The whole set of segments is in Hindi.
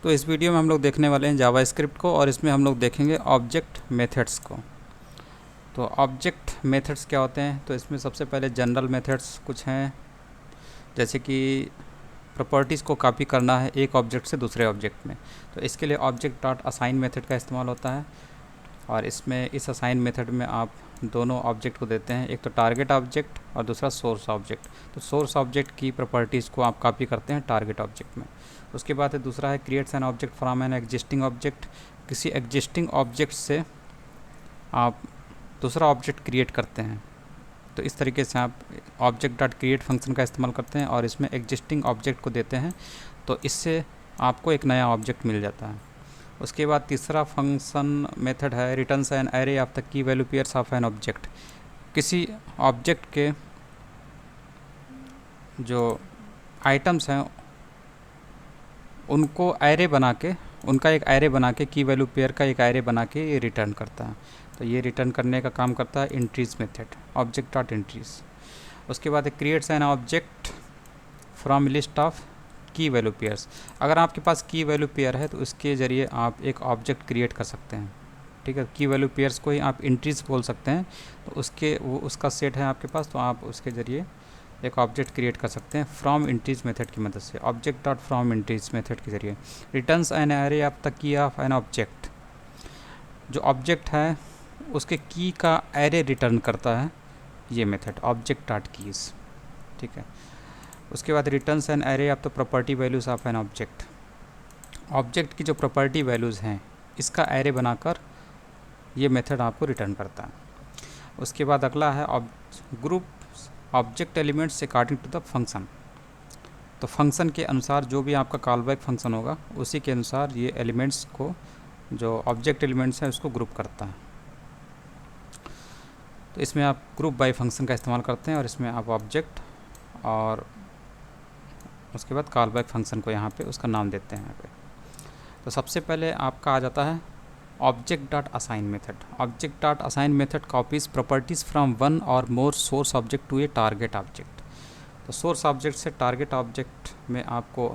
तो इस वीडियो में हम लोग देखने वाले हैं जावास्क्रिप्ट को, और इसमें हम लोग देखेंगे ऑब्जेक्ट मेथड्स को। तो ऑब्जेक्ट मेथड्स क्या होते हैं? तो इसमें सबसे पहले जनरल मेथड्स कुछ हैं, जैसे कि प्रॉपर्टीज़ को कॉपी करना है एक ऑब्जेक्ट से दूसरे ऑब्जेक्ट में। तो इसके लिए ऑब्जेक्ट डॉट असाइन मेथड का इस्तेमाल होता है, और इसमें इस असाइन मेथड में आप दोनों ऑब्जेक्ट को देते हैं, एक तो टारगेट ऑब्जेक्ट और दूसरा सोर्स ऑब्जेक्ट। तो सोर्स ऑब्जेक्ट की प्रॉपर्टीज़ को आप कॉपी करते हैं टारगेट ऑब्जेक्ट में। उसके बाद है दूसरा है creates an object from an existing object. किसी एग्जिस्टिंग ऑब्जेक्ट से आप दूसरा ऑब्जेक्ट क्रिएट करते हैं। तो इस तरीके से आप ऑब्जेक्ट डॉट क्रिएट फंक्शन का इस्तेमाल करते हैं और इसमें एग्जिस्टिंग ऑब्जेक्ट को देते हैं, तो इससे आपको एक नया ऑब्जेक्ट मिल जाता है। उसके बाद तीसरा फंक्शन मेथड है returns an array of the key value pairs of an object. किसी ऑब्जेक्ट के जो आइटम्स हैं उनको एरे बना के, उनका एक एरे बना के, की वैल्यू पेयर का एक एरे बना के ये रिटर्न करता है। तो ये रिटर्न करने का काम करता है entries method, object dot entries. उसके बाद creates an object from list of की वैल्यू पेयर्स। अगर आपके पास की वैल्यू पेयर है तो उसके ज़रिए आप एक ऑब्जेक्ट क्रिएट कर सकते हैं। ठीक है, की वैल्यू पेयर्स को ही आप इंट्रीज बोल सकते हैं। तो उसका सेट है आपके पास, तो आप उसके ज़रिए एक ऑब्जेक्ट क्रिएट कर सकते हैं फ्रॉम इंट्रीज मेथड की मदद से, object dot from entries method के ज़रिए। Returns an array of the key of an object. जो ऑब्जेक्ट है उसके की का एरे रिटर्न करता है ये मेथड, ऑब्जेक्ट डॉट कीज़। ठीक है, उसके बाद returns an array of the property values of an object. Object की जो प्रॉपर्टी वैल्यूज़ हैं इसका एरे बनाकर ये मेथड आपको रिटर्न करता है। उसके बाद अगला है group object elements according to the function. तो फंक्शन के अनुसार जो भी आपका कॉल बैक फंक्शन होगा उसी के अनुसार ये एलिमेंट्स को, जो ऑब्जेक्ट एलिमेंट्स हैं उसको ग्रुप करता है। तो इसमें आप ग्रुप बाय फंक्शन का इस्तेमाल करते हैं, और इसमें आप ऑब्जेक्ट और उसके बाद कॉल बैक फंक्शन को यहाँ पे उसका नाम देते हैं यहाँ पे। तो सबसे पहले आपका आ जाता है object dot assign method. Object dot assign method copies properties from one or more source object to a target object. तो सोर्स ऑब्जेक्ट से टारगेट ऑब्जेक्ट में आपको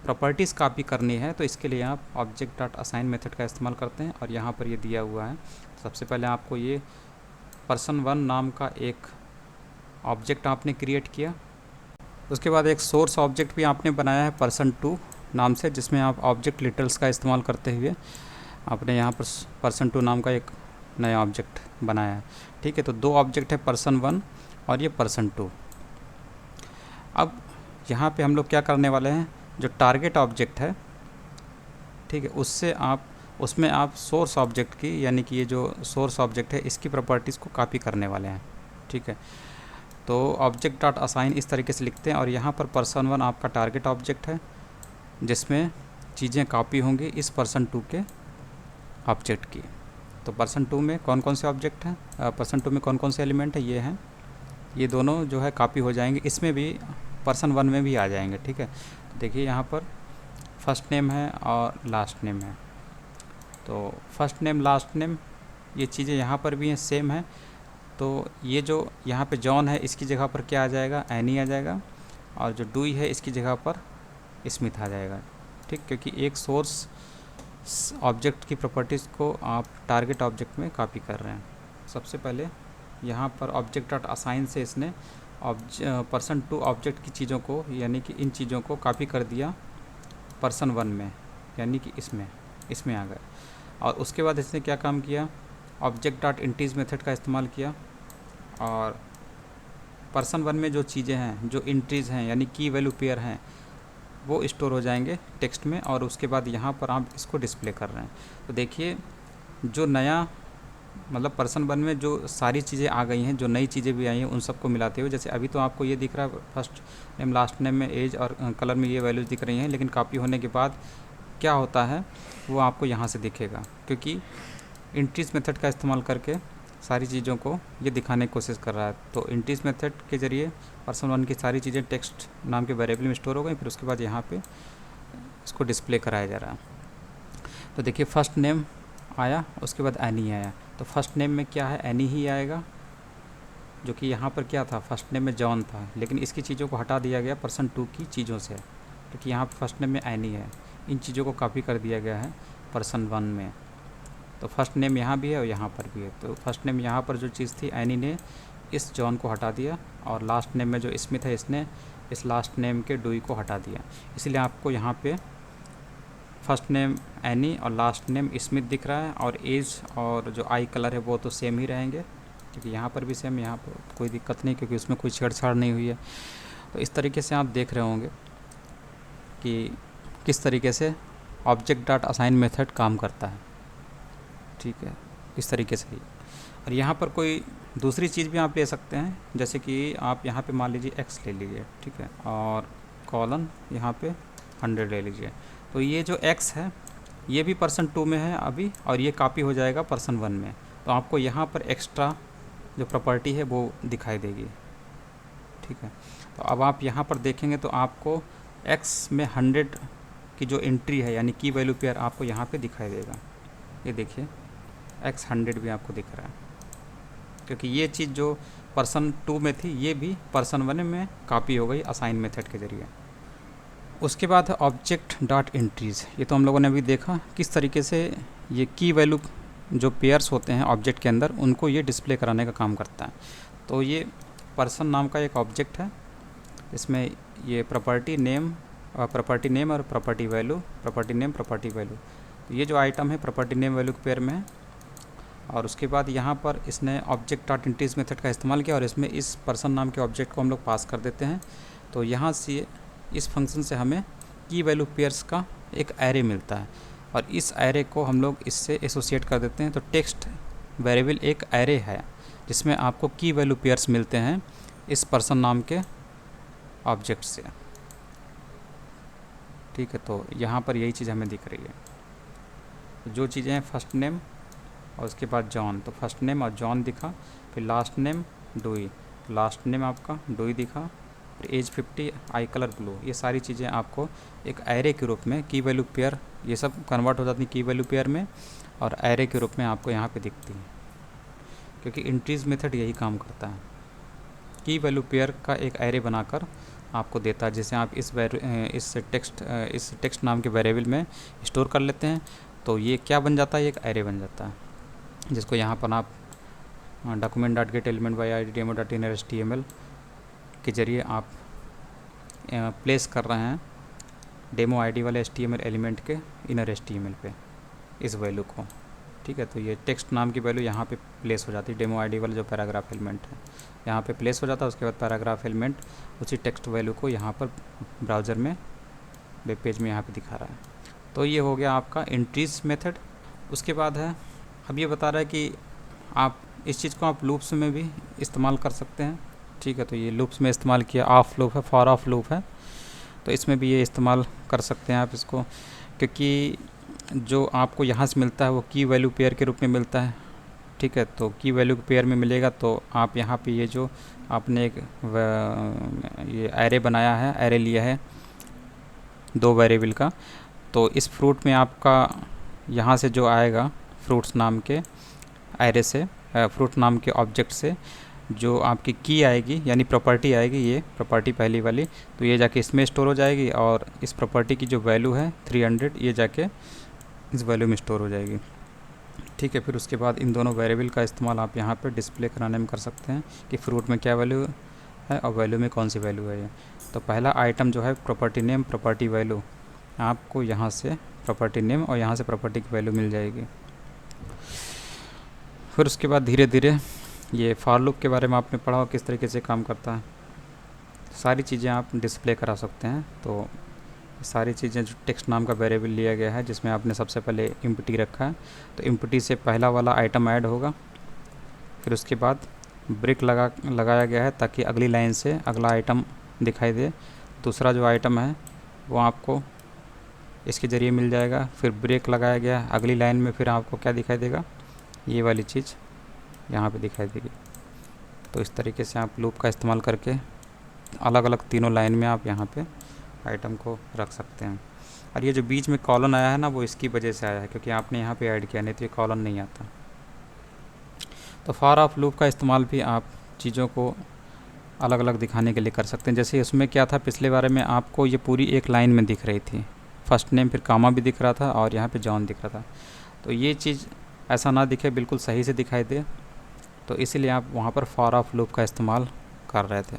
प्रॉपर्टीज़ कॉपी करनी है, तो इसके लिए आप ऑब्जेक्ट डॉट असाइन मेथड का इस्तेमाल करते हैं, और यहाँ पर ये दिया हुआ है। सबसे पहले आपको ये person1 नाम का एक ऑब्जेक्ट आपने क्रिएट किया। उसके बाद एक सोर्स ऑब्जेक्ट भी आपने बनाया है person2 नाम से, जिसमें आप ऑब्जेक्ट लिटरल्स का इस्तेमाल करते हुए आपने यहाँ पर person2 नाम का एक नया ऑब्जेक्ट बनाया है। ठीक है, तो दो ऑब्जेक्ट है person1 और ये person2। अब यहाँ पे हम लोग क्या करने वाले हैं, जो टारगेट ऑब्जेक्ट है, ठीक है, उसमें आप सोर्स ऑब्जेक्ट की, यानी कि ये जो सोर्स ऑब्जेक्ट है इसकी प्रॉपर्टीज़ को कॉपी करने वाले हैं। ठीक है, तो ऑब्जेक्ट डॉट असाइन इस तरीके से लिखते हैं, और यहाँ पर person1 आपका टारगेट ऑब्जेक्ट है जिसमें चीज़ें कॉपी होंगी इस person2 के ऑब्जेक्ट की। तो person2 में कौन कौन से ऑब्जेक्ट हैं, person2 में कौन कौन से एलिमेंट है, ये हैं, ये दोनों जो है कॉपी हो जाएंगे, इसमें भी person1 में भी आ जाएंगे। ठीक है, तो देखिए यहाँ पर फर्स्ट नेम है और लास्ट नेम है। तो फर्स्ट नेम लास्ट नेम ये चीज़ें यहाँ पर भी हैं, सेम है। तो ये जो यहाँ पे जॉन है इसकी जगह पर क्या आ जाएगा, एनी आ जाएगा, और जो डूई है इसकी जगह पर स्मिथ आ जाएगा। ठीक, क्योंकि एक सोर्स ऑब्जेक्ट की प्रॉपर्टीज़ को आप टारगेट ऑब्जेक्ट में कॉपी कर रहे हैं। सबसे पहले यहाँ पर ऑब्जेक्ट डॉट असाइन से इसने person2 ऑब्जेक्ट की चीज़ों को, यानी कि इन चीज़ों को कॉपी कर दिया person1 में, यानी कि इसमें आ गए। और उसके बाद इसने क्या काम किया, ऑब्जेक्ट डॉट इंट्रीज मेथड का इस्तेमाल किया, और person1 में जो चीज़ें हैं, जो इंट्रीज हैं यानी की वैल्यू पेयर हैं, वो स्टोर हो जाएंगे टेक्स्ट में, और उसके बाद यहाँ पर आप इसको डिस्प्ले कर रहे हैं। तो देखिए जो नया, मतलब person1 में जो सारी चीज़ें आ गई हैं, जो नई चीज़ें भी आई हैं उन सबको मिलाते हुए, जैसे अभी तो आपको ये दिख रहा है फर्स्ट नेम लास्ट नेम में एज और कलर में ये वैल्यूज़ दिख रही हैं, लेकिन कॉपी होने के बाद क्या होता है वो आपको यहाँ से दिखेगा, क्योंकि इंट्रीज मेथड का इस्तेमाल करके सारी चीज़ों को ये दिखाने की कोशिश कर रहा है। तो इंट्रीज मेथड के ज़रिए person1 की सारी चीज़ें टेक्स्ट नाम के वेरिएबल में स्टोर हो गई, फिर उसके बाद यहाँ पे इसको डिस्प्ले कराया जा रहा है। तो देखिए फर्स्ट नेम आया, उसके बाद एनी आया। तो फर्स्ट नेम में क्या है, एनी ही आएगा, जो कि यहाँ पर क्या था, फर्स्ट नेम में जॉन था, लेकिन इसकी चीज़ों को हटा दिया गया person2 की चीज़ों से, क्योंकि यहाँ पर फर्स्ट नेम में एनी है। इन चीज़ों को कॉपी कर दिया गया है पर्सन 1 में। तो फर्स्ट नेम यहाँ भी है और यहाँ पर भी है। तो फर्स्ट नेम यहाँ पर जो चीज़ थी, एनी ने इस जॉन को हटा दिया, और लास्ट नेम में जो स्मिथ है इसने इस लास्ट नेम के डुई को हटा दिया। इसलिए आपको यहाँ पे फर्स्ट नेम एनी और लास्ट नेम स्मिथ दिख रहा है, और एज और जो आई कलर है वो तो सेम ही रहेंगे, क्योंकि यहाँ पर भी सेम, यहाँ पर कोई दिक्कत नहीं, क्योंकि उसमें कोई छेड़छाड़ नहीं हुई है। तो इस तरीके से आप देख रहे होंगे कि किस तरीके से ऑब्जेक्ट डॉट असाइन मेथड काम करता है। ठीक है, इस तरीके से ही। और यहाँ पर कोई दूसरी चीज़ भी आप ले सकते हैं, जैसे कि आप यहाँ पे मान लीजिए x ले लीजिए, ठीक है, और कॉलन यहाँ पे 100 ले लीजिए। तो ये जो x है ये भी पर्सन 2 में है अभी, और ये कॉपी हो जाएगा पर्सन 1 में। तो आपको यहाँ पर एक्स्ट्रा जो प्रॉपर्टी है वो दिखाई देगी। ठीक है, तो अब आप यहाँ पर देखेंगे तो आपको x में 100 की जो एंट्री है, यानी की वैल्यू पेयर, आपको यहाँ पे दिखाई देगा। ये देखिए x 100 भी आपको दिख रहा है, क्योंकि ये चीज़ जो पर्सन 2 में थी ये भी पर्सन 1 में कॉपी हो गई असाइन मेथड के ज़रिए। उसके बाद है ऑब्जेक्ट डॉट एंट्रीज़। ये तो हम लोगों ने अभी देखा किस तरीके से ये की वैल्यू जो पेयर्स होते हैं ऑब्जेक्ट के अंदर, उनको ये डिस्प्ले कराने का काम करता है। तो ये पर्सन नाम का एक ऑब्जेक्ट है, इसमें ये प्रॉपर्टी नेम और property value, property name, property value, ये जो आइटम है प्रॉपर्टी नेम वैल्यू के पेयर में है। और उसके बाद यहाँ पर इसने ऑब्जेक्ट डॉट एंट्रीज़ मेथड का इस्तेमाल किया, और इसमें इस पर्सन नाम के ऑब्जेक्ट को हम लोग पास कर देते हैं। तो यहाँ से इस फंक्शन से हमें की वैल्यू पेयर्स का एक एरे मिलता है, और इस एरे को हम लोग इससे एसोसिएट कर देते हैं। तो टेक्स्ट वेरिएबल एक एरे है जिसमें आपको की वैल्यू पेयर्स मिलते हैं इस पर्सन नाम के ऑब्जेक्ट से। ठीक है, तो यहाँ पर यही चीज़ हमें दिख रही है। जो चीज़ें हैं फर्स्ट नेम और उसके बाद जॉन, तो फर्स्ट नेम और जॉन दिखा, फिर last name dewy, last name आपका डुई दिखा, फिर एज 50, आई कलर ब्लू। ये सारी चीज़ें आपको एक एरे के रूप में की वैल्यू पेयर, ये सब कन्वर्ट हो जाती है की वैल्यू पेयर में, और एरे के रूप में आपको यहाँ पे दिखती है, क्योंकि इंट्रीज मेथड यही काम करता है, की वैल्यू पेयर का एक एरे बनाकर आपको देता है, जिसे आप इस टेक्स्ट नाम के वेरिएबल में स्टोर कर लेते हैं। तो ये क्या बन जाता है, एक एरे बन जाता है, जिसको यहाँ पर आप document dot gate element by I D demo dot inner HTML के ज़रिए आप प्लेस कर रहे हैं डेमो आईडी वाले HTML एलिमेंट के इनर HTML पे इस वैल्यू को। ठीक है, तो ये टेक्स्ट नाम की वैल्यू यहाँ पे प्लेस हो जाती है, डेमो आईडी वाला जो पैराग्राफ एलिमेंट है यहाँ पे प्लेस हो जाता है। उसके बाद पैराग्राफ एलिमेंट उसी टेक्स्ट वैल्यू को यहाँ पर ब्राउज़र में, वेब पेज में यहाँ पे दिखा रहा है। तो ये हो गया आपका एंट्रीज मेथड। उसके बाद है, अब ये बता रहा है कि आप इस चीज़ को आप लूप्स में भी इस्तेमाल कर सकते हैं। ठीक है, तो ये लूप्स में इस्तेमाल किया, ऑफ लूप है, फॉर ऑफ लूप है, तो इसमें भी ये इस्तेमाल कर सकते हैं आप इसको, क्योंकि जो आपको यहाँ से मिलता है वो की वैल्यू पेयर के रूप में मिलता है। ठीक है, तो की वैल्यू पेयर में मिलेगा, तो आप यहाँ पे ये जो आपने एक ये एरे बनाया है, एरे लिया है 2 वेरिएबल का, तो इस फ्रूट में आपका यहाँ से जो आएगा फ्रूट्स नाम के एरे से, फ्रूट नाम के ऑब्जेक्ट से जो आपकी की आएगी, यानी प्रॉपर्टी आएगी, ये प्रॉपर्टी पहली वाली, तो ये जाके इसमें स्टोर हो जाएगी, और इस प्रॉपर्टी की जो वैल्यू है 300, ये जाके इस वैल्यू में स्टोर हो जाएगी। ठीक है, फिर उसके बाद इन दोनों वेरिएबल का इस्तेमाल आप यहाँ पर डिस्प्ले कराने में कर सकते हैं कि फ्रूट में क्या वैल्यू है और वैल्यू में कौन सी वैल्यू है ये। तो पहला आइटम जो है प्रॉपर्टी नेम, प्रॉपर्टी वैल्यू, आपको यहाँ से प्रॉपर्टी नेम और यहाँ से प्रॉपर्टी की वैल्यू मिल जाएगी। फिर उसके बाद धीरे धीरे ये फॉर लूप के बारे में आपने पढ़ा हो किस तरीके से काम करता है, सारी चीज़ें आप डिस्प्ले करा सकते हैं। तो सारी चीज़ें जो टेक्स्ट नाम का वेरिएबल लिया गया है, जिसमें आपने सबसे पहले एम्प्टी रखा है, तो एम्प्टी से पहला वाला आइटम ऐड होगा, फिर उसके बाद ब्रेक लगाया गया है ताकि अगली लाइन से अगला आइटम दिखाई दे। दूसरा जो आइटम है वो आपको इसके ज़रिए मिल जाएगा, फिर ब्रेक लगाया गया अगली लाइन में, फिर आपको क्या दिखाई देगा, ये वाली चीज़ यहाँ पे दिखाई देगी। तो इस तरीके से आप लूप का इस्तेमाल करके अलग अलग तीनों लाइन में आप यहाँ पे आइटम को रख सकते हैं। और ये जो बीच में कॉलन आया है ना, वो इसकी वजह से आया है क्योंकि आपने यहाँ पे ऐड किया, नहीं तो ये कॉलन नहीं आता। तो फॉर ऑफ लूप का इस्तेमाल भी आप चीज़ों को अलग अलग दिखाने के लिए कर सकते हैं। जैसे इसमें क्या था, पिछले बारे में आपको ये पूरी एक लाइन में दिख रही थी, फर्स्ट नेम फिर कामा भी दिख रहा था और यहाँ पे जॉन दिख रहा था। तो ये चीज़ ऐसा ना दिखे, बिल्कुल सही से दिखाई दे, तो इसीलिए आप वहाँ पर फॉर ऑफ लूप का इस्तेमाल कर रहे थे।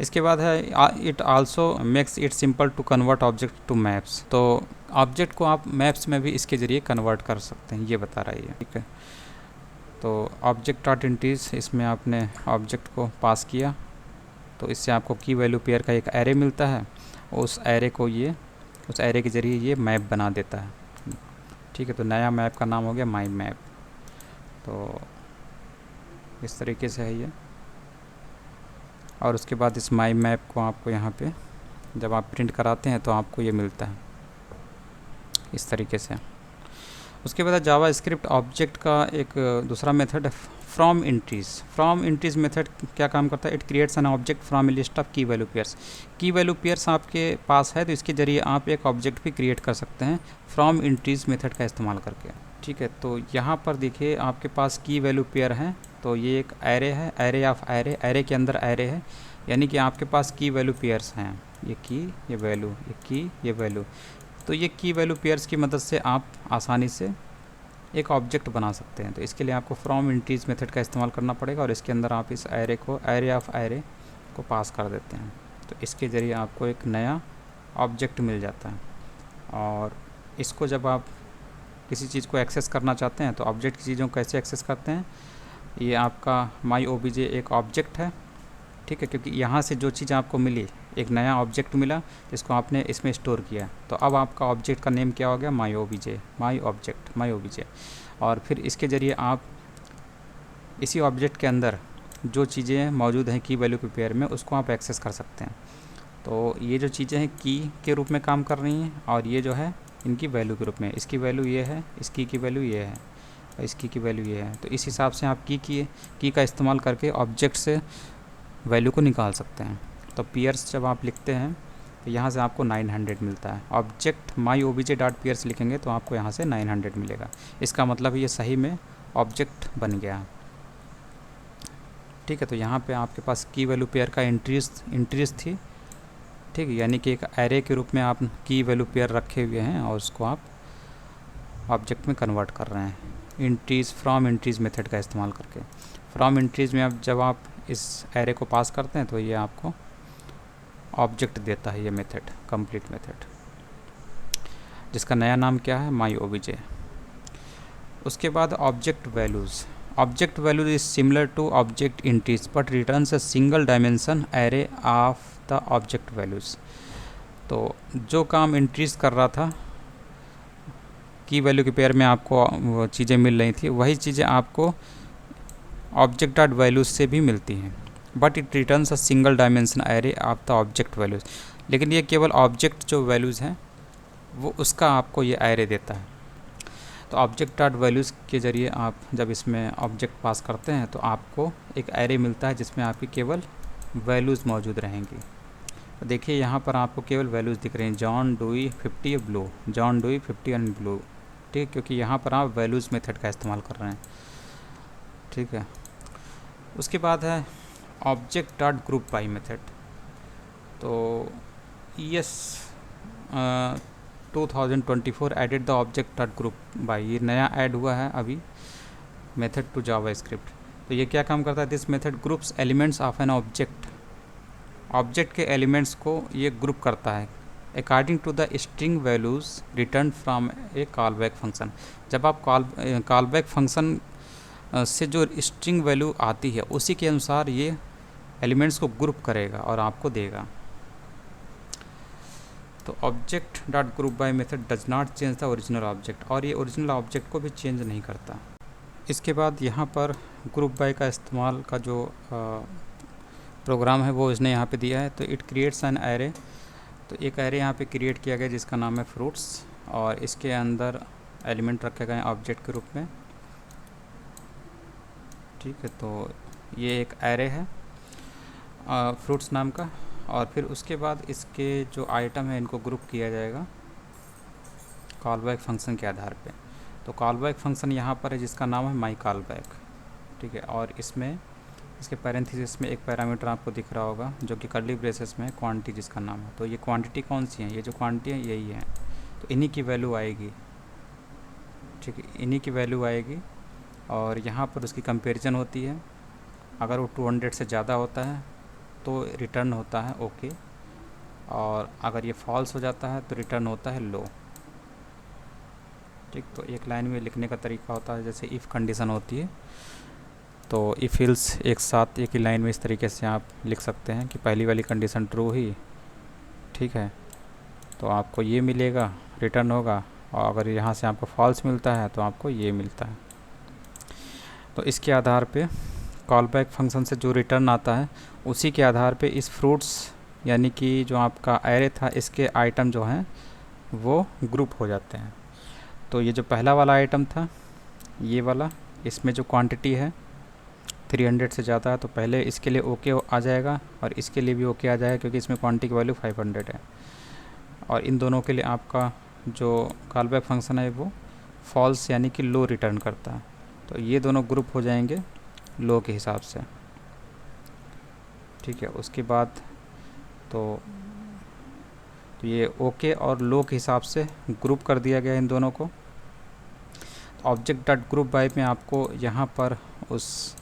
इसके बाद है it also makes it simple to convert object to maps. तो ऑब्जेक्ट को आप मैप्स में भी इसके ज़रिए कन्वर्ट कर सकते हैं, ये बता रही है। ठीक है, तो ऑब्जेक्ट डॉट इंटीज, इसमें आपने ऑब्जेक्ट को पास किया तो इससे आपको की वैल्यू पेयर का एक एरे मिलता है। उस एरे के ज़रिए ये मैप बना देता है। ठीक है, तो नया मैप का नाम हो गया माई मैप। तो इस तरीके से है ये। और उसके बाद इस माई मैप को आपको यहाँ पे जब आप प्रिंट कराते हैं तो आपको ये मिलता है इस तरीके से। उसके बाद जावा स्क्रिप्ट ऑब्जेक्ट का एक दूसरा मेथड है from entries. From entries method क्या काम करता है? It creates an object from A list of की वैल्यू पेयर्स। की वैल्यू पेयर्स आपके पास है तो इसके ज़रिए आप एक ऑब्जेक्ट भी क्रिएट कर सकते हैं फ्रॉम इंट्रीज मेथड का इस्तेमाल करके। ठीक है, तो यहाँ पर देखिए आपके पास की वैल्यू पेयर है, तो ये एक एरे है, एरे ऑफ एरे, एरे के अंदर एरे है, यानी कि आपके पास की वैल्यू पेयर्स हैं, ये की, ये वैल्यू, ये की, ये वैल्यू। तो ये की वैल्यू पेयर्स की मदद से आप आसानी से एक ऑब्जेक्ट बना सकते हैं। तो इसके लिए आपको फ्रॉम इंट्रीज मेथड का इस्तेमाल करना पड़ेगा और इसके अंदर आप इस एरे को, एरे ऑफ एरे को पास कर देते हैं। तो इसके ज़रिए आपको एक नया ऑब्जेक्ट मिल जाता है। और इसको जब आप किसी चीज़ को एक्सेस करना चाहते हैं तो ऑब्जेक्ट की चीज़ों को कैसे एक्सेस करते हैं? ये आपका माई ओबीजे एक ऑब्जेक्ट है। ठीक है, क्योंकि यहाँ से जो चीज़ आपको मिली, एक नया ऑब्जेक्ट मिला जिसको आपने इसमें स्टोर किया, तो अब आपका ऑब्जेक्ट का नेम क्या हो गया? माई ओबीजे, माई ऑब्जेक्ट, माई ओबीजे। और फिर इसके ज़रिए आप इसी ऑब्जेक्ट के अंदर जो चीज़ें मौजूद हैं की वैल्यू के पेयर में, उसको आप एक्सेस कर सकते हैं। तो ये जो चीज़ें हैं की के रूप में काम कर रही हैं और ये जो है इनकी वैल्यू के रूप में। इसकी वैल्यू ये है, इसकी की वैल्यू ये है, और इसकी की वैल्यू ये है। तो इस हिसाब से आप की का इस्तेमाल करके ऑब्जेक्ट से वैल्यू को निकाल सकते हैं। तो पेयर्स जब आप लिखते हैं तो यहाँ से आपको 900 मिलता है। ऑब्जेक्ट माई ओबीजे डॉट पेयर्स लिखेंगे तो आपको यहाँ से 900 मिलेगा। इसका मतलब ये सही में ऑब्जेक्ट बन गया। ठीक है, तो यहाँ पे आपके पास की वैल्यू पेयर का इंट्रीज थी। ठीक है, यानी कि एक एरे के रूप में आप की वैल्यू पेयर रखे हुए हैं और उसको आप ऑब्जेक्ट में कन्वर्ट कर रहे हैं इंट्रीज, फ्रॉम इंट्रीज मेथड का इस्तेमाल करके। फ्रॉम इंट्रीज में अब जब आप इस एरे को पास करते हैं तो ये आपको ऑब्जेक्ट देता है, ये मेथड, कंप्लीट मेथड, जिसका नया नाम क्या है? My OBJ. उसके बाद object values. Object values is similar to object entries but returns a single dimension array of the object values. तो जो काम इंट्रीज कर रहा था, की वैल्यू के पेयर में आपको वो चीज़ें मिल रही थी, वही चीज़ें आपको ऑब्जेक्ट डॉट वैल्यूज से भी मिलती हैं, but it returns a single dimension array of the object values. लेकिन ये केवल ऑब्जेक्ट जो वैल्यूज़ हैं वो उसका आपको ये एरे देता है। तो ऑब्जेक्ट डॉट वैल्यूज़ के ज़रिए आप जब इसमें ऑब्जेक्ट पास करते हैं तो आपको एक एरे मिलता है जिसमें आपकी केवल वैल्यूज़ मौजूद रहेंगी। तो देखिए यहाँ पर आपको केवल वैल्यूज़ दिख रही हैं, John डूई 50 blue, John डूई 50 and blue. ठीक, क्योंकि यहाँ पर आप वैल्यूज़ मेथड का इस्तेमाल कर रहे हैं। ठीक है, उसके बाद है object dot group by method. तो ES 2024 added the object dot group by, ये नया ऐड हुआ है अभी मेथड टू जावा स्क्रिप्ट। तो ये क्या काम करता है? This method groups elements of an object. Object के एलिमेंट्स को ये ग्रुप करता है according to the string values return from a call back function. जब आप कॉल बैक फंक्शन से जो स्ट्रिंग वैल्यू आती है उसी के अनुसार ये एलिमेंट्स को ग्रुप करेगा और आपको देगा। तो object dot group by method does not change the original object, और ये ओरिजिनल ऑब्जेक्ट को भी चेंज नहीं करता। इसके बाद यहाँ पर ग्रुप बाय का इस्तेमाल का जो प्रोग्राम है वो इसने यहाँ पे दिया है। तो इट क्रिएट्स एन एरे। तो एक एरे यहाँ पे क्रिएट किया गया जिसका नाम है फ्रूट्स, और इसके अंदर एलिमेंट रखे गए ऑब्जेक्ट के रूप में। ठीक है, तो ये एक एरे है फ्रूट्स नाम का, और फिर उसके बाद इसके जो आइटम है इनको ग्रुप किया जाएगा कॉल बैक फंक्शन के आधार पे। तो कॉल बैक फंक्शन यहाँ पर है जिसका नाम है माई कॉल बैक। ठीक है, और इसमें इसके पैरेंथेसिस में एक पैरामीटर आपको दिख रहा होगा जो कि कर्ली ब्रेसेस में क्वांटिटी जिसका नाम है। तो ये क्वांटिटी कौन सी है, ये जो क्वांटिटी है यही है, तो इन्हीं की वैल्यू आएगी, ठीक है, इन्हीं की वैल्यू आएगी। और यहाँ पर उसकी कंपैरिजन होती है, अगर वो 200 से ज़्यादा होता है तो रिटर्न होता है ओके, और अगर ये फॉल्स हो जाता है तो रिटर्न होता है लो, ठीक। तो एक लाइन में लिखने का तरीका होता है, जैसे इफ़ कंडीशन होती है तो इफ़ एल्स एक साथ एक ही लाइन में इस तरीके से आप लिख सकते हैं कि पहली वाली कंडीशन ट्रू ही, ठीक है, तो आपको ये मिलेगा, रिटर्न होगा, और अगर यहाँ से आपको फॉल्स मिलता है तो आपको ये मिलता है। तो इसके आधार पे कॉल बैक फंक्शन से जो रिटर्न आता है उसी के आधार पे इस फ्रूट्स यानी कि जो आपका एरे था इसके आइटम जो हैं वो ग्रुप हो जाते हैं। तो ये जो पहला वाला आइटम था ये वाला, इसमें जो क्वांटिटी है 300 से ज़्यादा है तो पहले इसके लिए ओके आ जाएगा और इसके लिए भी ओके आ जाएगा क्योंकि इसमें क्वांटिटी की वैल्यू 500 है। और इन दोनों के लिए आपका जो कॉल बैक फंक्शन है वो फॉल्स यानी कि लो रिटर्न करता है, तो ये दोनों ग्रुप हो जाएंगे लो के हिसाब से, ठीक है। उसके बाद तो ये ओके और लो के हिसाब से ग्रुप कर दिया गया इन दोनों को। ऑब्जेक्ट डॉट ग्रुप बाय में आपको यहाँ पर उस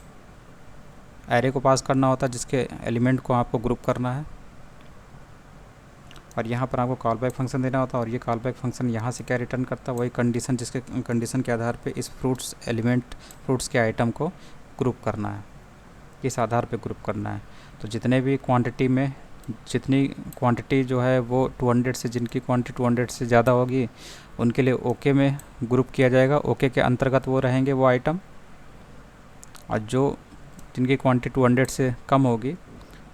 एरे को पास करना होता है जिसके एलिमेंट को आपको ग्रुप करना है, और यहाँ पर आपको कॉल बैक फंक्शन देना होता है। और ये कॉल बैक फंक्शन यहाँ से क्या रिटर्न करता है, वही कंडीशन जिसके कंडीशन के आधार पे इस फ्रूट्स के आइटम को ग्रुप करना है, किस आधार पे ग्रुप करना है। तो जितने भी क्वांटिटी में जितनी क्वांटिटी जो है वो 200 से, जिनकी क्वांटिटी 200 से ज़्यादा होगी उनके लिए ओके में ग्रुप किया जाएगा, ओके के अंतर्गत वो रहेंगे वो आइटम, और जो जिनकी क्वांटिटी 200 से कम होगी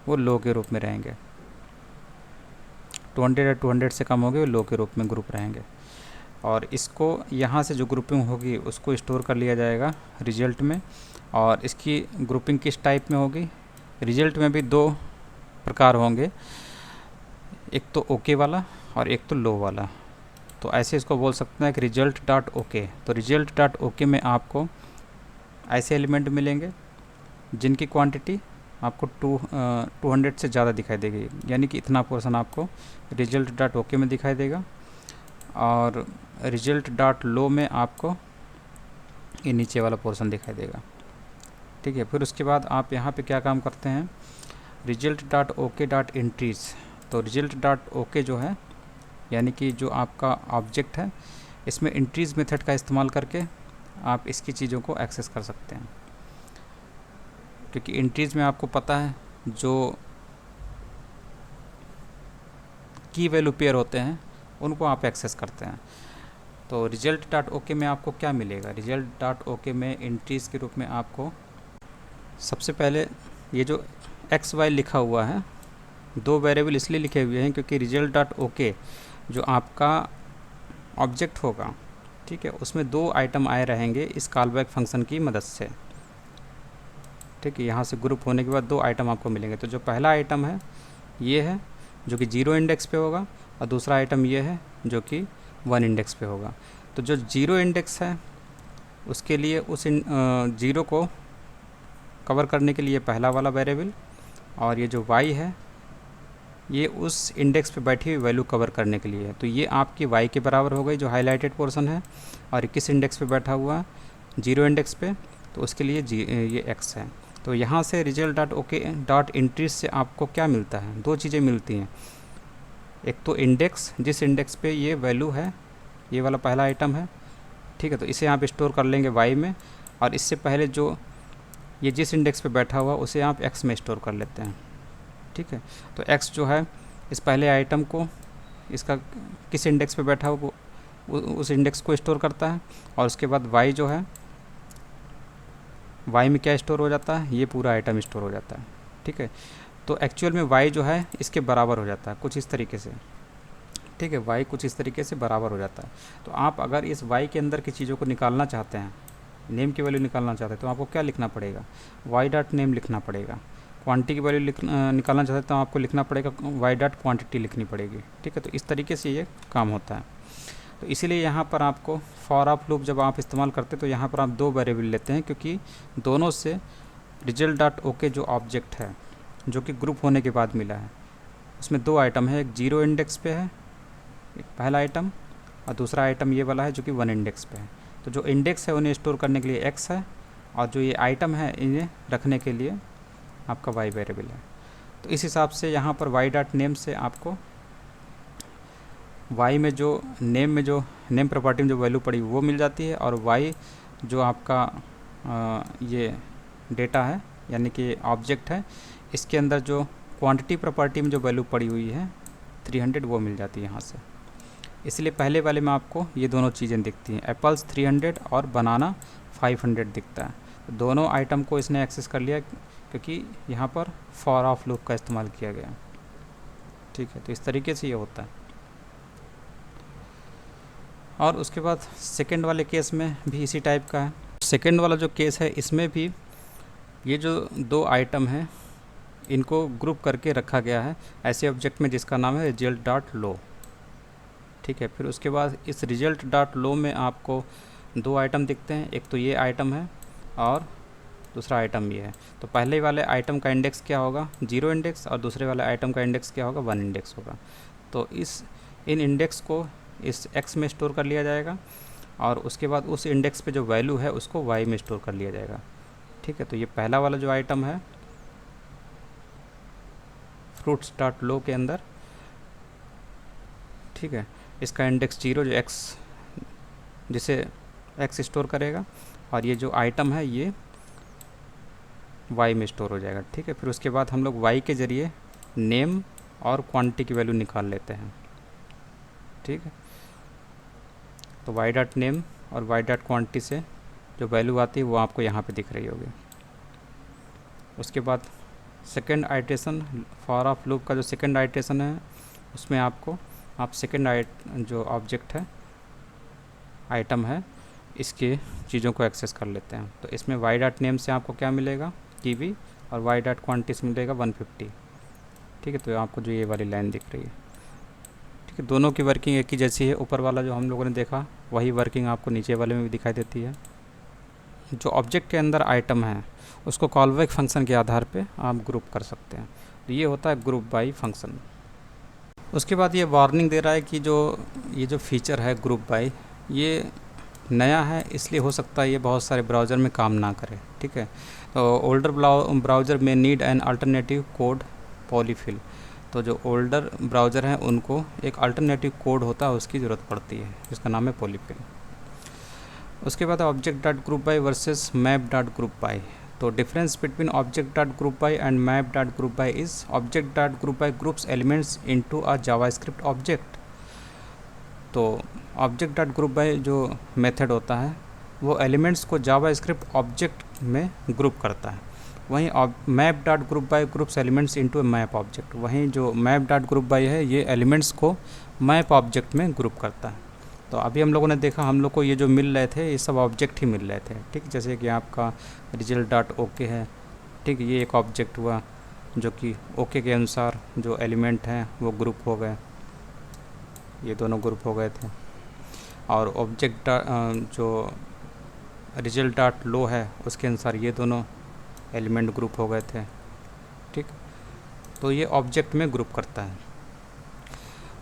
वो लो के रूप में रहेंगे, 200 या 200 से कम होगी वो लो के रूप में ग्रुप रहेंगे। और इसको यहाँ से जो ग्रुपिंग होगी उसको स्टोर कर लिया जाएगा रिजल्ट में। और इसकी ग्रुपिंग किस टाइप में होगी, रिजल्ट में भी दो प्रकार होंगे, एक तो ओके वाला और एक तो लो वाला। तो ऐसे इसको बोल सकते हैं कि रिजल्ट डॉट ओके। तो रिजल्ट डॉट ओके में आपको ऐसे एलिमेंट मिलेंगे जिनकी क्वांटिटी आपको 200 से ज़्यादा दिखाई देगी, यानी कि इतना पोर्शन आपको रिजल्ट डॉट ओके में दिखाई देगा। और रिजल्ट डॉट लो में आपको ये नीचे वाला पोर्शन दिखाई देगा, ठीक है। फिर उसके बाद आप यहाँ पे क्या काम करते हैं, result dot okay dot entries. तो रिजल्ट डॉट ओके जो है यानी कि जो आपका ऑब्जेक्ट है इसमें एंट्रीज मेथड का इस्तेमाल करके आप इसकी चीज़ों को एक्सेस कर सकते हैं, क्योंकि एंट्रीज में आपको पता है जो की वैल्यू पेयर होते हैं उनको आप एक्सेस करते हैं। तो रिजल्ट डॉट ओके में आपको क्या मिलेगा, रिजल्ट डॉट ओके में एंट्रीज के रूप में आपको सबसे पहले ये जो एक्स वाई लिखा हुआ है, दो वेरिएबल इसलिए लिखे हुए हैं क्योंकि रिजल्ट डॉट ओके जो आपका ऑब्जेक्ट होगा, ठीक है, उसमें दो आइटम आए रहेंगे इस कॉल बैक फंक्शन की मदद से, ठीक है। यहाँ से ग्रुप होने के बाद दो आइटम आपको मिलेंगे। तो जो पहला आइटम है ये है जो कि 0 इंडेक्स पे होगा, और दूसरा आइटम ये है जो कि 1 इंडेक्स पे होगा। तो जो 0 इंडेक्स है उसके लिए उस 0 को कवर करने के लिए पहला वाला वेरिएबल, और ये जो y है ये उस इंडेक्स पे बैठी हुई वैल्यू कवर करने के लिए है। तो ये आपकी y के बराबर हो गई जो हाईलाइटेड पोर्शन है, और किस इंडेक्स पे बैठा हुआ है 0 इंडेक्स पे, तो उसके लिए ये x है। तो यहाँ से result dot okay dot entries से आपको क्या मिलता है, दो चीज़ें मिलती हैं। एक तो इंडेक्स, जिस इंडेक्स पे ये वैल्यू है, ये वाला पहला आइटम है, ठीक है, तो इसे आप स्टोर कर लेंगे y में, और इससे पहले जो ये जिस इंडेक्स पे बैठा हुआ उसे आप x में स्टोर कर लेते हैं, ठीक है। तो x जो है इस पहले आइटम को इसका किस इंडेक्स पे बैठा हुआ उस इंडेक्स को स्टोर करता है, और उसके बाद y जो है y में क्या स्टोर हो जाता है, ये पूरा आइटम स्टोर हो जाता है, ठीक है। तो एक्चुअल में y जो है इसके बराबर हो जाता है कुछ इस तरीके से, ठीक है, y कुछ इस तरीके से बराबर हो जाता है। तो आप अगर इस y के अंदर की चीज़ों को निकालना चाहते हैं, नेम की वैल्यू निकालना चाहते हैं, तो आपको क्या लिखना पड़ेगा, y डॉट नेम लिखना पड़ेगा। क्वांटिटी की वैल्यू निकालना चाहते हैं तो आपको लिखना पड़ेगा y डॉट क्वांटिटी लिखनी पड़ेगी, ठीक है। तो इस तरीके से ये काम होता है। तो इसीलिए यहाँ पर आपको फॉर ऑफ लूप जब आप इस्तेमाल करते हैं तो यहाँ पर आप दो वेरिएबल लेते हैं, क्योंकि दोनों से रिजल्ट डॉट ओके जो ऑब्जेक्ट है, जो कि ग्रुप होने के बाद मिला है, उसमें दो आइटम है, एक 0 इंडेक्स पे है एक पहला आइटम, और दूसरा आइटम ये वाला है जो कि 1 इंडेक्स पे है। तो जो इंडेक्स है उन्हें स्टोर करने के लिए x है, और जो ये आइटम है इन्हें रखने के लिए आपका y वेरिएबल है। तो इस हिसाब से यहाँ पर y डॉट नेम से आपको y में जो नेम प्रॉपर्टी में जो वैल्यू पड़ी वो मिल जाती है, और y जो आपका ये डेटा है यानी कि ऑब्जेक्ट है, इसके अंदर जो क्वांटिटी प्रॉपर्टी में जो वैल्यू पड़ी हुई है 300 वो मिल जाती है यहाँ से। इसलिए पहले वाले में आपको ये दोनों चीज़ें दिखती हैं, एप्पल्स 300 और बनाना 500 दिखता है। तो दोनों आइटम को इसने एक्सेस कर लिया क्योंकि यहाँ पर फॉर ऑफ लूप का इस्तेमाल किया गया। ठीक है, तो इस तरीके से ये होता है। और उसके बाद सेकंड वाले केस में भी इसी टाइप का है। सेकंड वाला जो केस है इसमें भी ये जो दो आइटम हैं इनको ग्रुप करके रखा गया है ऐसे ऑब्जेक्ट में जिसका नाम है रिजल्ट डॉट लो। ठीक है, फिर उसके बाद इस रिजल्ट डॉट लो में आपको दो आइटम दिखते हैं, एक तो ये आइटम है और दूसरा आइटम ये है। तो पहले वाले आइटम का इंडेक्स क्या होगा 0 इंडेक्स, और दूसरे वाले आइटम का इंडेक्स क्या होगा 1 इंडेक्स होगा। तो इन इंडेक्स को इस x में स्टोर कर लिया जाएगा, और उसके बाद उस इंडेक्स पे जो वैल्यू है उसको y में स्टोर कर लिया जाएगा। ठीक है, तो ये पहला वाला जो आइटम है फ्रूट्स डॉट लो के अंदर, ठीक है, इसका इंडेक्स 0 जो x जिसे x स्टोर करेगा, और ये जो आइटम है ये y में स्टोर हो जाएगा। ठीक है, फिर उसके बाद हम लोग y के ज़रिए नेम और क्वांटिटी की वैल्यू निकाल लेते हैं। ठीक है, तो y डॉट नेम और y डॉट क्वांटिटी से जो वैल्यू आती है वो आपको यहाँ पे दिख रही होगी। उसके बाद second iteration for of loop का जो सेकेंड आइट्रेशन है उसमें आप सेकेंड जो ऑब्जेक्ट है आइटम है इसके चीज़ों को एक्सेस कर लेते हैं। तो इसमें y डॉट नेम से आपको क्या मिलेगा कीवी, और y डॉट क्वांटिटी से मिलेगा 150। ठीक है, तो आपको जो ये वाली लाइन दिख रही है, ठीक है, दोनों की वर्किंग एक ही जैसी है। ऊपर वाला जो हम लोगों ने देखा वही वर्किंग आपको नीचे वाले में भी दिखाई देती है। जो ऑब्जेक्ट के अंदर आइटम है उसको कॉलबैक फंक्शन के आधार पे आप ग्रुप कर सकते हैं। तो ये होता है ग्रुप बाय फंक्शन। उसके बाद ये वार्निंग दे रहा है कि ये जो फीचर है ग्रुप बाय ये नया है, इसलिए हो सकता है ये बहुत सारे ब्राउज़र में काम ना करे। ठीक है, तो ओल्डर ब्राउज़र में need an alternative code polyfill. तो जो ओल्डर ब्राउज़र हैं उनको एक अल्टरनेटिव कोड होता है उसकी ज़रूरत पड़ती है जिसका नाम है पॉलीफिल। उसके बाद object dot group by versus map dot group by. तो difference between object dot group by and map dot group by is object dot group by groups elements into a JavaScript object. तो ऑब्जेक्ट डॉट ग्रुप बाय जो मेथड होता है वो एलिमेंट्स को जावास्क्रिप्ट ऑब्जेक्ट में ग्रुप करता है। वहीं map dot group by groups elements into A map object. वहीं जो मैप डॉट ग्रुप बाय है ये एलिमेंट्स को मैप ऑब्जेक्ट में ग्रुप करता है। तो अभी हम लोगों ने देखा हम लोग को ये जो मिल रहे थे ये सब ऑब्जेक्ट ही मिल रहे थे। ठीक, जैसे कि आपका रिजल्ट डॉट ओके है। ठीक, ये एक ऑब्जेक्ट हुआ जो कि ओके के अनुसार जो एलिमेंट हैं वो ग्रुप हो गए, ये दोनों ग्रुप हो गए थे। और ऑब्जेक्ट जो रिजल्ट डॉट लो है उसके अनुसार ये दोनों एलिमेंट ग्रुप हो गए थे। ठीक, तो ये ऑब्जेक्ट में ग्रुप करता है।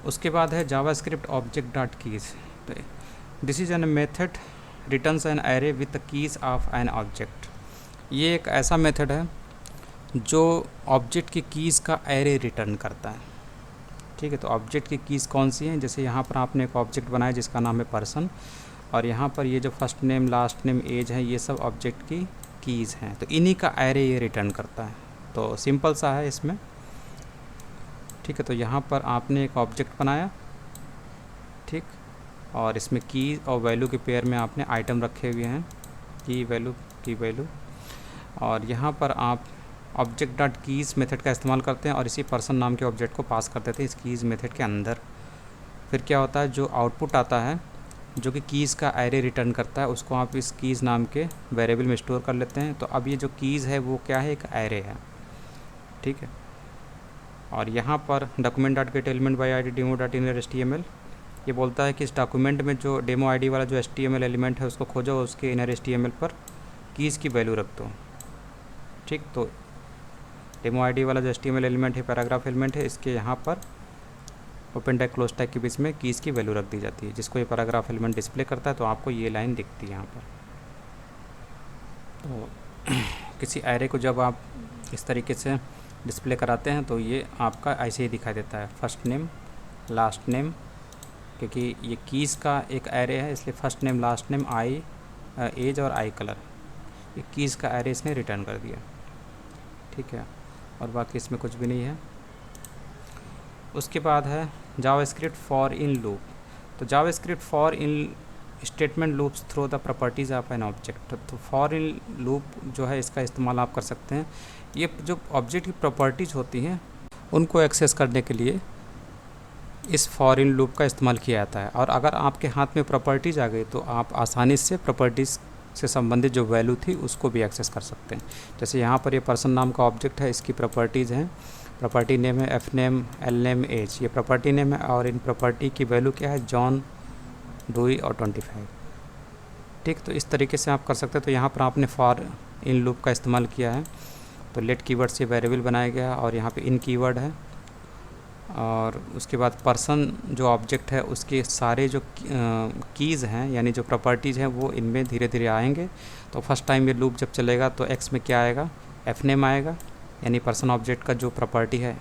उसके बाद है JavaScript object dot keys. This is an method returns an array with the keys of an object. ये एक ऐसा मेथड है जो ऑब्जेक्ट की कीज़ का एरे रिटर्न करता है। ठीक है, तो ऑब्जेक्ट की कीज़ कौन सी हैं, जैसे यहाँ पर आपने एक ऑब्जेक्ट बनाया जिसका नाम है पर्सन, और यहाँ पर ये जो first name last name age है ये सब ऑब्जेक्ट की कीज़ हैं। तो इन्हीं का एरे ये रिटर्न करता है। तो सिंपल सा है इसमें। ठीक है, तो यहाँ पर आपने एक ऑब्जेक्ट बनाया, ठीक, और इसमें की और वैल्यू के पेयर में आपने आइटम रखे हुए हैं की वैल्यू, और यहाँ पर आप ऑब्जेक्ट डॉट कीज़ मेथड का इस्तेमाल करते हैं और इसी पर्सन नाम के ऑब्जेक्ट को पास कर देते हैं इस कीज़ मेथड के अंदर। फिर क्या होता है, जो आउटपुट आता है जो कि कीज़ का एरे रिटर्न करता है उसको आप इस कीज़ नाम के वेरिएबल में स्टोर कर लेते हैं। तो अब ये जो कीज़ है वो क्या है, एक एरे है। ठीक है, और यहाँ पर document dot gate element by I D demo dot inner HTML ये बोलता है कि इस डॉक्यूमेंट में जो डेमो आईडी वाला जो HTML एलिमेंट है उसको खोजो, उसके इनर HTML पर कीज़ की वैल्यू रख दो। ठीक, तो डेमो आईडी वाला जो HTML एलिमेंट है, पैराग्राफ एलिमेंट है, इसके यहाँ पर ओपन टैग क्लोज टैग के बीच में कीज़ की वैल्यू रख दी जाती है, जिसको ये पैराग्राफ एलिमेंट डिस्प्ले करता है। तो आपको ये लाइन दिखती है यहाँ पर। तो किसी एरे को जब आप इस तरीके से डिस्प्ले कराते हैं तो ये आपका ऐसे ही दिखाई देता है, फर्स्ट नेम लास्ट नेम, क्योंकि ये कीज़ का एक एरे है, इसलिए first name last name eye age और आई कलर, ये कीज़ का एरे इसने रिटर्न कर दिया। ठीक है, और बाकी इसमें कुछ भी नहीं है। उसके बाद है जावास्क्रिप्ट फॉर इन लूप। तो JavaScript for in statement loops through the properties of an object. तो फॉर इन लूप जो है इसका इस्तेमाल आप कर सकते हैं। ये जो ऑब्जेक्ट की प्रॉपर्टीज़ होती हैं उनको एक्सेस करने के लिए इस फॉर इन लूप का इस्तेमाल किया जाता है। और अगर आपके हाथ में प्रॉपर्टीज़ आ गई तो आप आसानी से प्रॉपर्टीज़ से संबंधित जो वैल्यू थी उसको भी एक्सेस कर सकते हैं। जैसे यहाँ पर ये पर्सन नाम का ऑब्जेक्ट है, इसकी प्रॉपर्टीज़ हैं, प्रॉपर्टी नेम है F name, L name, age, ये प्रॉपर्टी नेम है। और इन प्रॉपर्टी की वैल्यू क्या है, जॉन, डूई और 25। ठीक, तो इस तरीके से आप कर सकते हैं। तो यहाँ पर आपने फॉर इन लूप का इस्तेमाल किया है। तो लेट कीवर्ड से वेरिएबल बनाया गया और यहाँ पे इन कीवर्ड है। और उसके बाद पर्सन जो ऑब्जेक्ट है उसके सारे जो कीज़ हैं यानी जो प्रॉपर्टीज़ हैं वो इनमें धीरे धीरे आएंगे। तो फर्स्ट टाइम ये लूप जब चलेगा तो एक्स में क्या आएगा, एफ नेम आएगा, यानी पर्सन ऑब्जेक्ट का जो प्रॉपर्टी है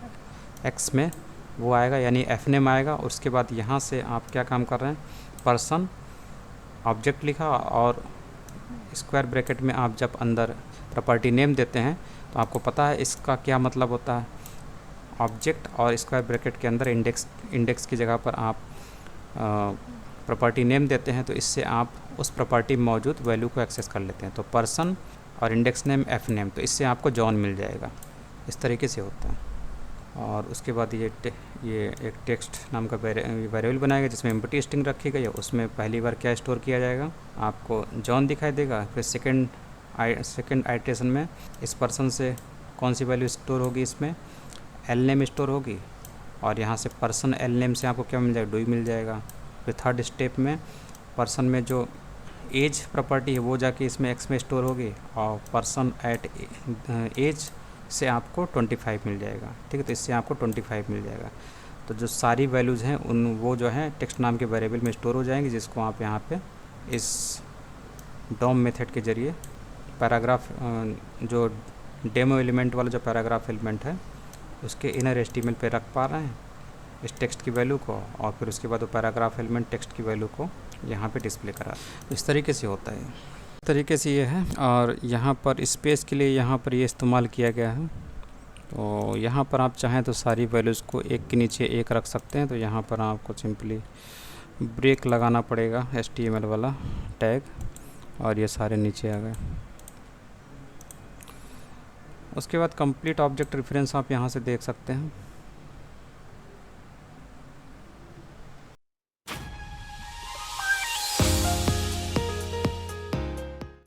एक्स में वो आएगा, यानी एफ नेम आएगा। उसके बाद यहाँ से आप क्या काम कर रहे हैं, पर्सन ऑब्जेक्ट लिखा और स्क्वायर ब्रैकेट में आप जब अंदर प्रॉपर्टी नेम देते हैं तो आपको पता है इसका क्या मतलब होता है, ऑब्जेक्ट और स्क्वायर ब्रैकेट के अंदर इंडेक्स की जगह पर आप प्रॉपर्टी नेम देते हैं। तो इससे आप उस प्रॉपर्टी में मौजूद वैल्यू को एक्सेस कर लेते हैं। तो पर्सन और इंडेक्स नेम एफ नेम, तो इससे आपको जॉन मिल जाएगा। इस तरीके से होता है। और उसके बाद ये एक टेक्स्ट नाम का वेरिएबल बनाएगा जिसमें एम्प्टी स्ट्रिंग रखी गई है। उसमें पहली बार क्या स्टोर किया जाएगा, आपको जॉन दिखाई देगा। फिर सेकंड आइटरेशन में इस पर्सन से कौन सी वैल्यू स्टोर होगी, इसमें एल नेम स्टोर होगी। और यहाँ से पर्सन एल नेम से आपको क्या मिल जाएगा, डूई मिल जाएगा। फिर थर्ड स्टेप में पर्सन में जो एज प्रॉपर्टी है वो जाके इसमें एक्स में स्टोर होगी और पर्सन एट एज से आपको 25 मिल जाएगा। ठीक है, तो इससे आपको 25 मिल जाएगा। तो जो सारी वैल्यूज़ हैं उन वो जो है टेक्स्ट नाम के वेरिएबल में स्टोर हो जाएंगी, जिसको आप यहाँ पे इस डॉम मेथड के ज़रिए पैराग्राफ जो डेमो एलिमेंट वाला जो पैराग्राफ एलिमेंट है उसके इनर HTML पे रख पा रहे हैं इस टेक्स्ट की वैल्यू को, और फिर उसके बाद वो पैराग्राफ एलिमेंट टेक्स्ट की वैल्यू को यहाँ पे डिस्प्ले करा। इस तरीके से होता है, इस तरीके से ये है। और यहाँ पर स्पेस के लिए यहाँ पर ये इस्तेमाल किया गया है। तो यहाँ पर आप चाहें तो सारी वैल्यूज़ को एक के नीचे एक रख सकते हैं। तो यहाँ पर आपको सिंपली ब्रेक लगाना पड़ेगा HTML वाला टैग, और ये सारे नीचे आ गए। उसके बाद कंप्लीट ऑब्जेक्ट रेफरेंस आप यहाँ से देख सकते हैं।